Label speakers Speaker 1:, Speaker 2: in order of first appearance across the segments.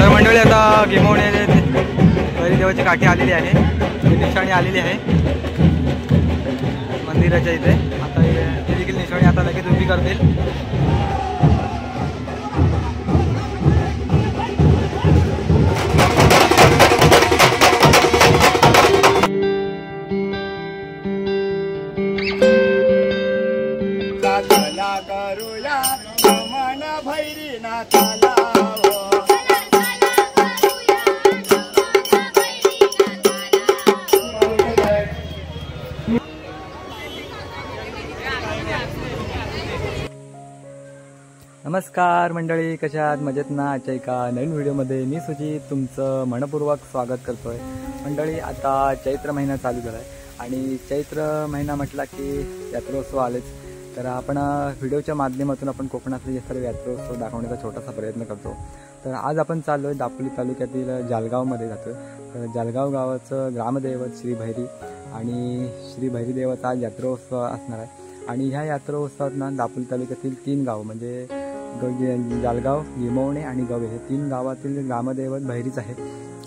Speaker 1: तर मंडळी आता गिमवणे घरी देवाची काठी आलेली आहे, निशाणी आलेली आहे मंदिराच्या इथे। आता ती देखील निशाणी आता लगेच उभी करतील।
Speaker 2: करूया मन भैरी नाथाला
Speaker 1: नमस्कार मंडळी, कशा आहात? मजेत ना? आजच्या एका नवीन व्हिडिओमध्ये मी सुजित तुमचं मनपूर्वक स्वागत करतोय। मंडळी आता चैत्र महिना चालू झाला आहे आणि चैत्र महिना म्हटला की यात्रोत्सव आलेच। तर आपण व्हिडिओच्या माध्यमातून आपण कोकणातले सर्व यात्रोत्सव दाखवण्याचा छोटासा प्रयत्न करतो। तर आज आपण चाललो आहे दापोली तालुक्यातील जालगावमध्ये जातो। तर जालगाव गावाचं ग्रामदैवत श्री भैरी आणि श्री भैरी देवाचा आज यात्रोत्सव असणार आहे। आणि ह्या यात्रोत्सवात ना दापोली तालुक्यातील 3 गाव म्हणजे जालगाव, गिमवणे आणि गवे हे 3 गावातील ग्रामदैवत भैरीच आहे।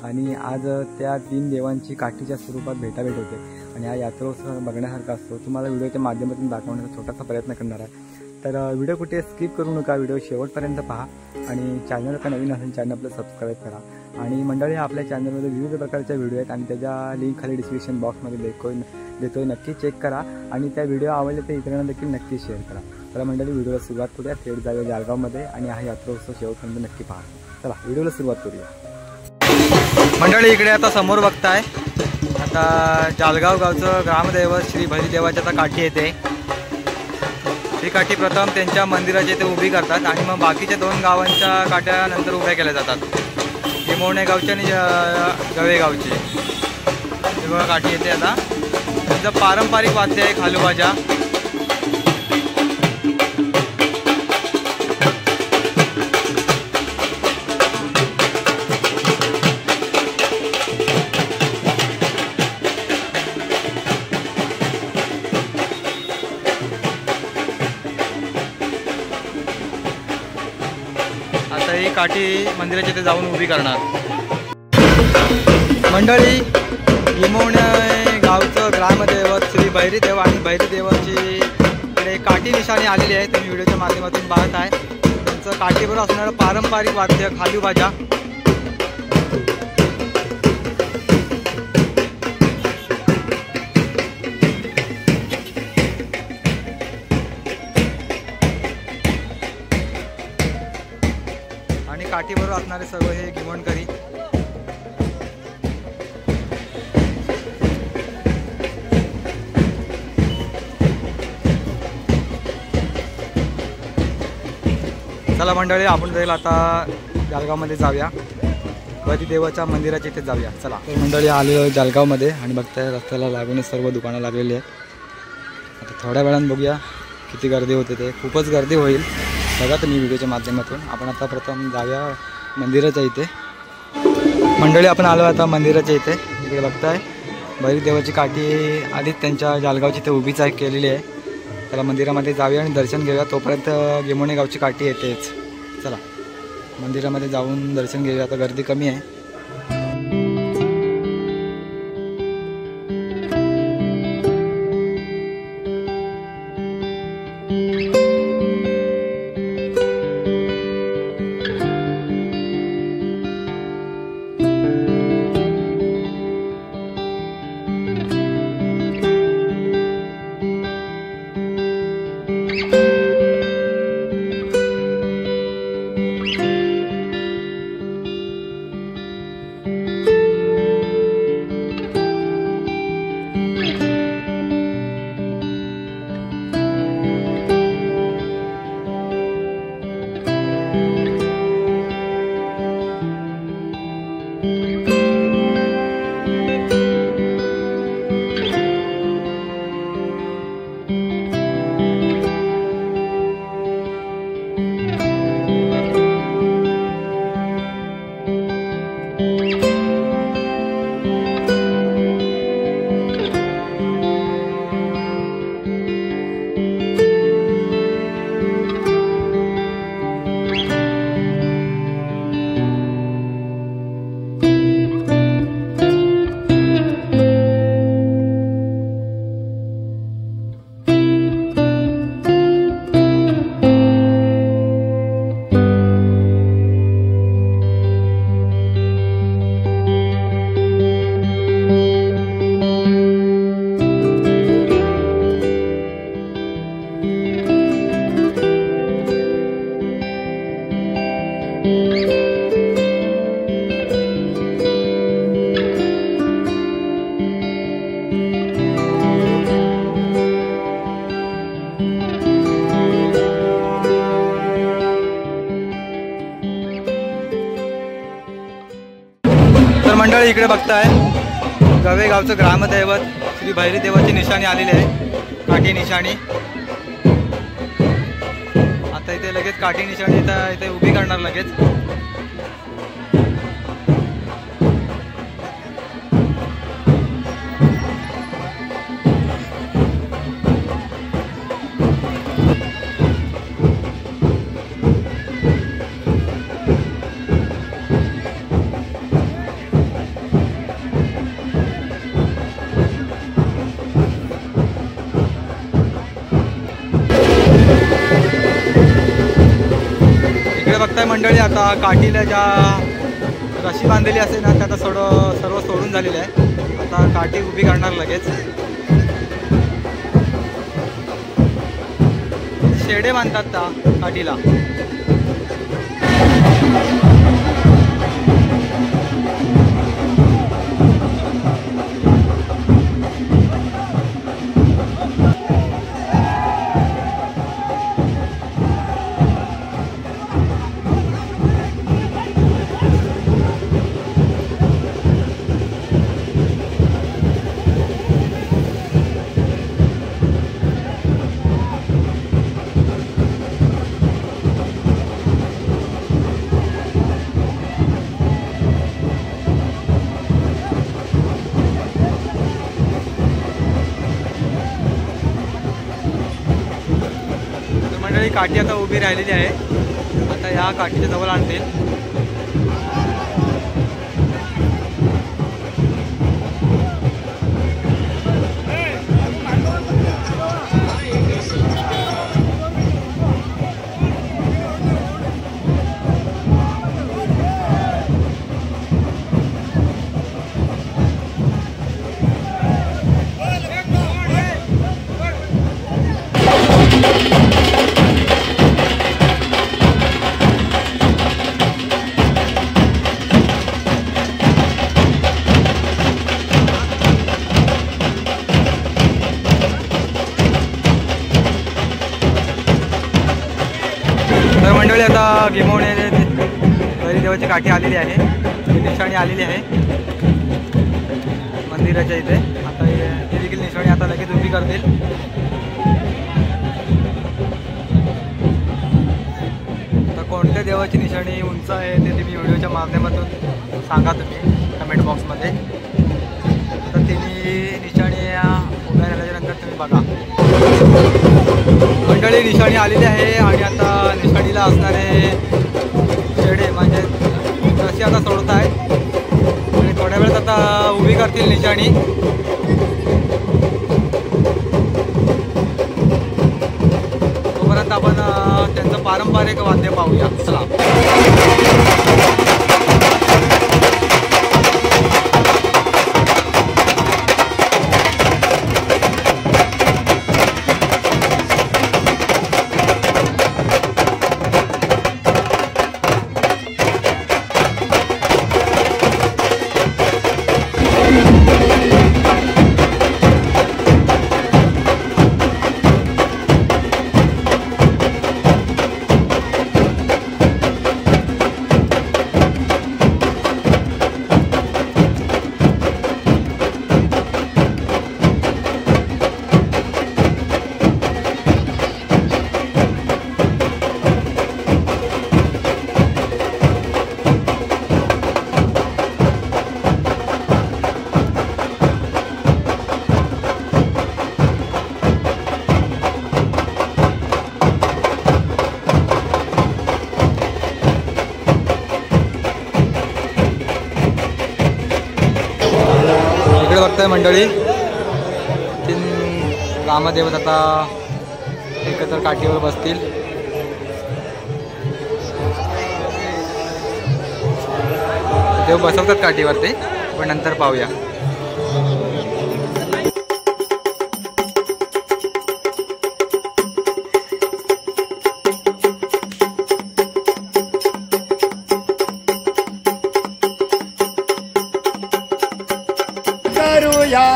Speaker 1: आणि आज त्या 3 देवांची काठीच्या स्वरूपात भेटाभेट होते आणि हा यात्रोत्सव बघण्यासारखा असतो। तुम्हाला व्हिडिओच्या माध्यमातून दाखवण्याचा छोटासा प्रयत्न करणार आहे। तर व्हिडिओ कुठे स्किप करू नका, व्हिडिओ शेवटपर्यंत पहा आणि चॅनल का नवीन असेल चॅनल आपलं सबस्क्राईब करा। आणि मंडळी आपल्या चॅनलमध्ये विविध प्रकारच्या व्हिडिओ आहेत आणि त्याच्या लिंक खाली डिस्क्रिप्शन बॉक्समध्ये देतोय, नक्की चेक करा आणि त्या व्हिडिओ आवडले तर इतरांना देखील नक्की शेअर करा। चला मंडळी व्हिडिओला सुरुवात करूया, थेट जाऊया जालगावमध्ये आणि हा यात्रोत्सव शेवटपर्यंत नक्की पहा। चला व्हिडिओला सुरुवात करूया। मंडळी इकडे आता समोर बघताय, आता जालगाव गावचं ग्रामदैवत श्री भैरी देवाच्या आता काठी येते। ही काठी प्रथम त्यांच्या मंदिराच्या इथे उभी करतात आणि मग बाकीच्या 2 गावांच्या काठ्या नंतर उभ्या केल्या जातात, गिमवणे गावची आणि गवे गावची। ही बघा काठी येते आता। त्यांचं पारंपरिक वाद्य आहे खालूबाजा। आता ही काठी मंदिराच्या इथे जाऊन उभी करणार। मंडळी गिमवणे गावचं ग्रामदैवत श्री भैरी देव आणि भैरी देवाची इकडे काठी निशाणी आलेली आहे, तुम्ही व्हिडिओच्या माध्यमातून पाहत आहे। त्यांचं काठीवर असणारं पारंपरिक वाद्य खालूबाजा। आणि काठीबरोबर असणारे सर्व हे गिमवणकरी। चला मंडळी आपण जाईल आता जालगावमध्ये जाऊया, गवी देवाच्या मंदिराच्या इथे जाऊया। चला मंडळी आलेलो जालगावमध्ये आणि बघताय रस्त्याला लागून सर्व दुकानं लागलेली आहेत। आता थोड्या वेळानं बघूया किती गर्दी होते, ते खूपच गर्दी होईल बघा तुम्ही व्हिडिओच्या माध्यमातून। आपण आता प्रथम जाऊया मंदिराच्या इथे। मंडळी आपण आलो आता मंदिराच्या इथे, इकडे बघताय भैरी देवाची काठी आधीच त्यांच्या जालगावची इथे उभीच केलेली आहे। त्याला मंदिरामध्ये जाऊया आणि दर्शन घेऊया, तोपर्यंत गिमवणे गावची काठी येतेच। चला मंदिरामध्ये जाऊन दर्शन घेऊया, आता गर्दी कमी आहे। तर मंडळी इकडे बघताय गवे गावचं ग्रामदैवत श्री भैरी देवाची निशाणी आलेली आहे, काठी निशाणी. आता इथे लगेच काठी निशाणी इथे उभी करणार लगेच. बघताय मंडळी आता काठीला ज्या रशी बांधलेली असेल ना त्या आता सर्व सोडून झालेली आहे. आता काठी उभी करणार लगेच. शेडे बांधतात त्या काठीला. काठी आता उभी राहिलेली आहे. आता या काठीच्या जवळ आणतील. तर मंडळी आता गिमवणे भैरी देवाची काठी आलेली आहे, निशाणी आलेली आहे मंदिराच्या इथे. आता ती देखील निशाणी आता लगेच उभी करतील. तर कोणत्या देवाची निशाणी उंच आहे ते तुम्ही व्हिडिओच्या माध्यमातून सांगा तुम्ही कमेंट बॉक्समध्ये. तर तिन्ही निशाणी उभ्या राहिल्यानंतर तुम्ही बघा. मंडळी निशाणी आलेली आहे आणि आता निशाणीला असणारे शेडे म्हणजे रशी आता सोडत आहेत आणि थोड्या वेळात आता उभी करतील निशाणी. तोपर्यंत आपण त्यांचं पारंपरिक वाद्य पाहूया. चला. बघताय मंडळी तीन ग्रामदेवत आता एकत्र काठीवर बसतील. देव बसवतात काठीवर ते, पण नंतर पाहूया.
Speaker 2: करूया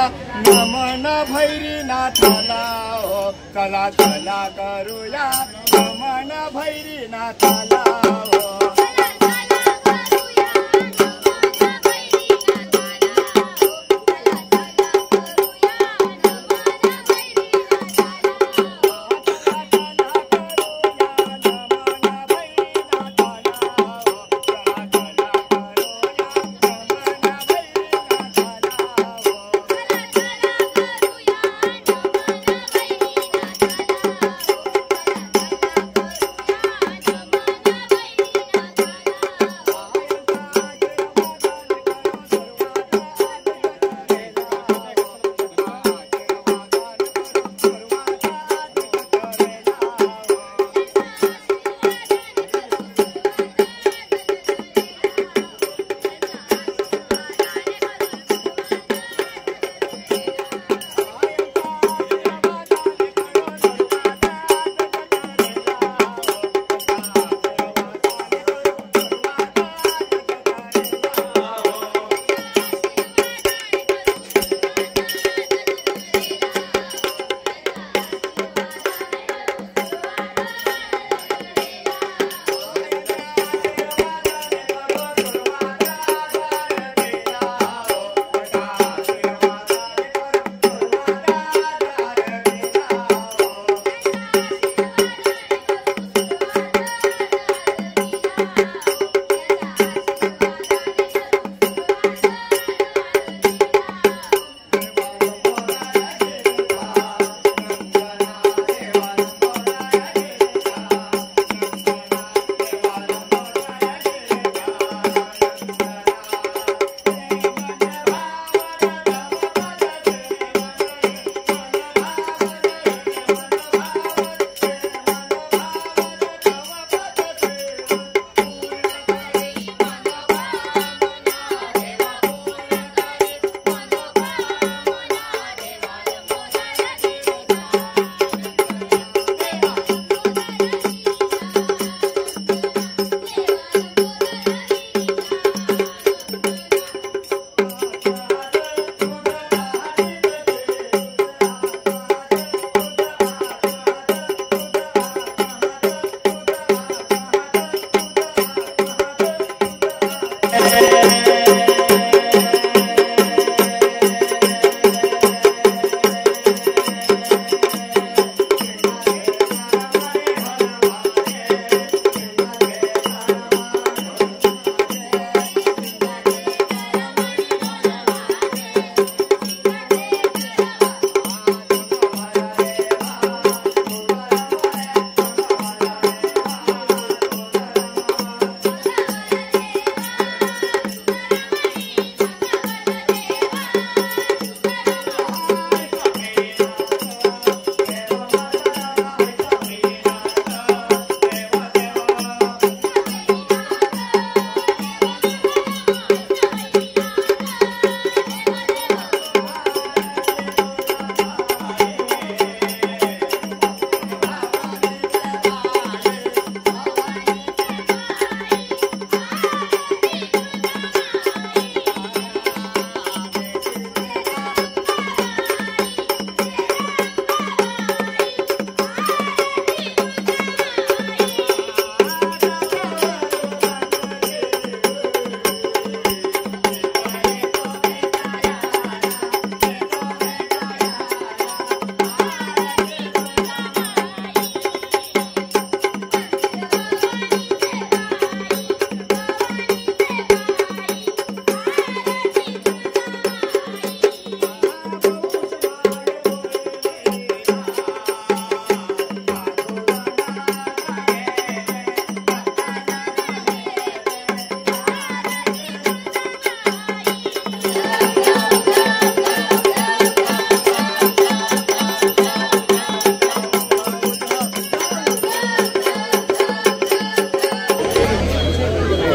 Speaker 2: नमन भैरीनाथाला हो, चला चला करूया नमन भैरीनाथाला हो.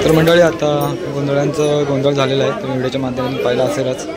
Speaker 1: तर मंडळी आता गोंधळांचं गोंधळ झालेला आहे, तुम्ही व्हिडिओच्या माध्यमातून पाहिलं असेलच.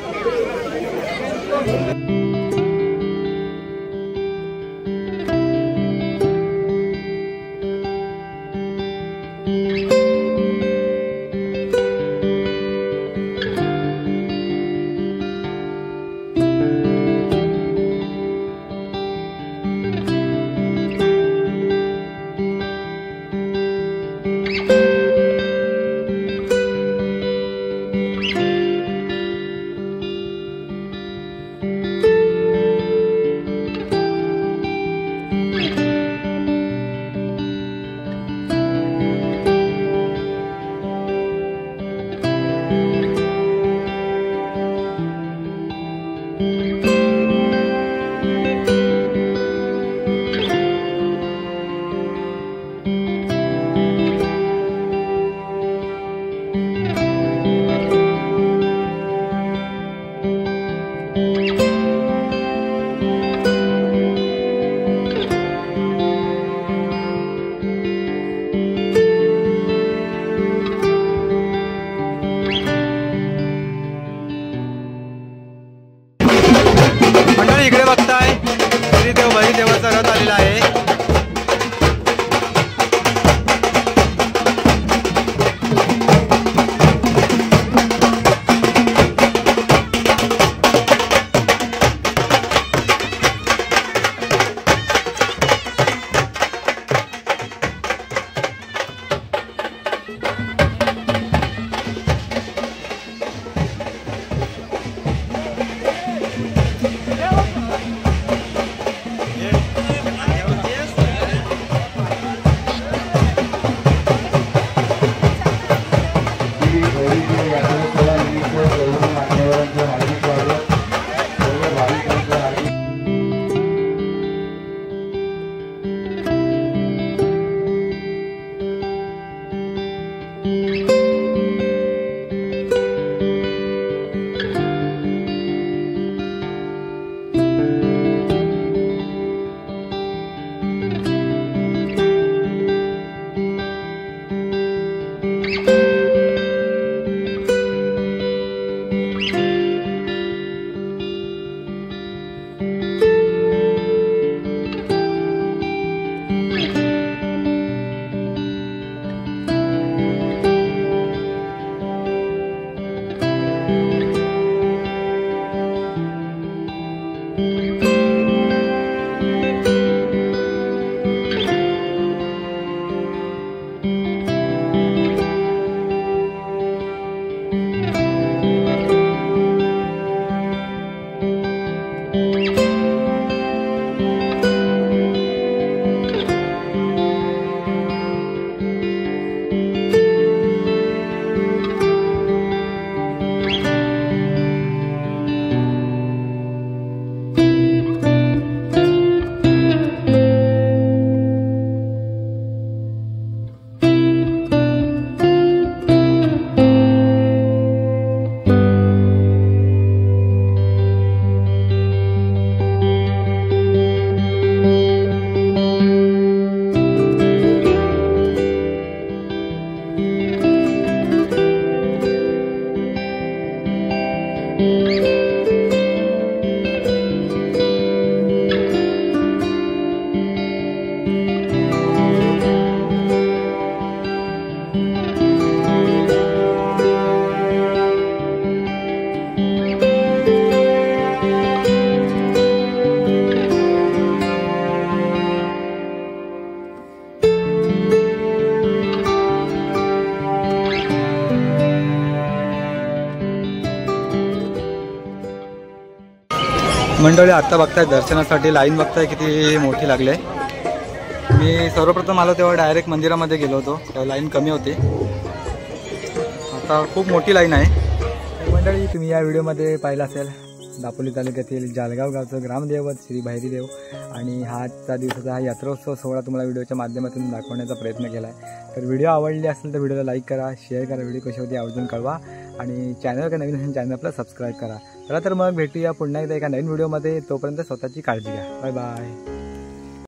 Speaker 1: मंडळी आता बघताय दर्शनासाठी लाईन बघताय किती मोठी लागली आहे. मी सर्वप्रथम आलो तेव्हा डायरेक्ट मंदिरामध्ये गेलो होतो, तेव्हा लाईन कमी होती. आता खूप मोठी लाईन आहे. मंडळी तुम्ही या व्हिडिओमध्ये पाहिलं असेल दापोली तालुक्यातील जालगाव गावचं ग्रामदैवत श्री भैरीदेव आणि हा आजचा दिवसाचा हा यात्रोत्सव सोहळा तुम्हाला व्हिडिओच्या माध्यमातून दाखवण्याचा प्रयत्न केला आहे. तर व्हिडिओ आवडली असेल तर व्हिडिओला लाईक करा, शेअर करा, व्हिडिओ कशी होती आवर्जून कळवा आणि चॅनल का नवीन असेल चॅनल आपला सबस्क्राईब करा. चला तर मग भेटूया पुन्हा एकदा एका नवीन व्हिडिओमध्ये. तोपर्यंत स्वतःची काळजी घ्या. Bye bye.